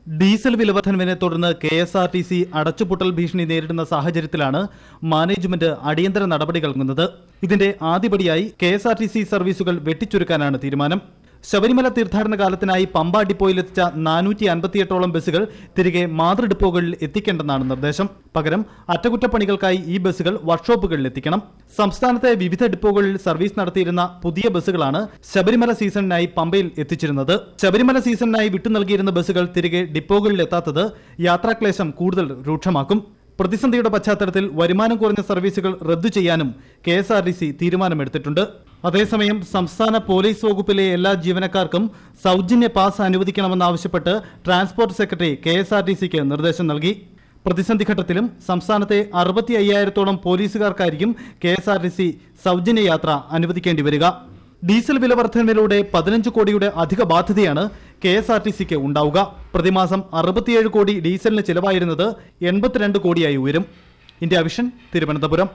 Diesel വിലവർദ്ധനവിനെ തുടർന്ന് KSRTC അടച്ചുപൂട്ടൽ ഭീഷണി നേരിടുന്ന സാഹചര്യത്തിലാണ് മാനേജ്മെന്റ് അടിയന്തര നടപടികൾ എടുക്കുന്നത്. ഇതിന്റെ ആദ്യപടിയായി KSRTC സർവീസുകൾ വെട്ടിച്ചുരുക്കാനാണ് തീരുമാനം. ശബരിമല തീർത്ഥാടന കാലത്തിനായി പമ്പ ഡിപ്പോയിലെത്തിച്ച 458ഓളം ബസ്സുകൾ തിരികെ മാതൃ ഡിപ്പോകളിൽ എത്തിക്കേണ്ടെന്നാണ് നിർദ്ദേശം. പകരം അറ്റകുറ്റപ്പണികൾക്കായി ഈ ബസ്സുകൾ വർക്ക്ഷോപ്പുകളിൽ എത്തിക്കണം. സംസ്ഥാനത്തെ വിവിധ ഡിപ്പോകളിൽ സർവീസ് നടത്തിയിരുന്ന പുതിയ ബസ്സുകളാണ് ശബരിമല സീസണിനായി പമ്പയിൽ എത്തിച്ചിരുന്നത്. ശബരിമല സീസണിനായി വിട്ടു നൽകിയിരുന്ന ബസ്സുകൾ തിരികെ ഡിപ്പോകളിൽ എത്താത്തത് യാത്രാക്ലേശം കൂടുതൽ രൂക്ഷമാക്കും. പ്രതിസന്ധിയുടെ പശ്ചാത്തലത്തിൽ വരുമാനം കുറഞ്ഞ സർവീസുകൾ റദ്ദു ചെയ്യാനും KSRTC തീരുമാനമെടുത്തിട്ടുണ്ട്. അതേസമയം സംസ്ഥാന പോലീസ് വകുപ്പിലെ എല്ലാ ജീവനക്കാർക്കും സൗജന്യ പാസ് അനുവദിക്കണമെന്നാവശ്യപ്പെട്ട് ട്രാൻസ്പോർട്ട് സെക്രട്ടറി KSRTCക്ക് നിർദ്ദേശം നൽകി. പ്രതിസന്ധി ഘട്ടത്തിലും സംസ്ഥാനത്തെ 65,000-ഓളം പോലീസുകാർക്കായിരിക്കും KSRTC സൗജന്യ യാത്ര അനുവദിക്കേണ്ടി വരിക. ഡീസൽ വിലവർദ്ധനവിലൂടെ 15 കോടിയുടെ അധിക ബാധ്യതയാണ് KSRTCക്ക് ഉണ്ടാവുക. പ്രതിമാസം 67 കോടി ഡീസലിന് ചിലവായിരുന്നത് 82 കോടിയായി ഉയരും. India vision, Thiruvananthapuram.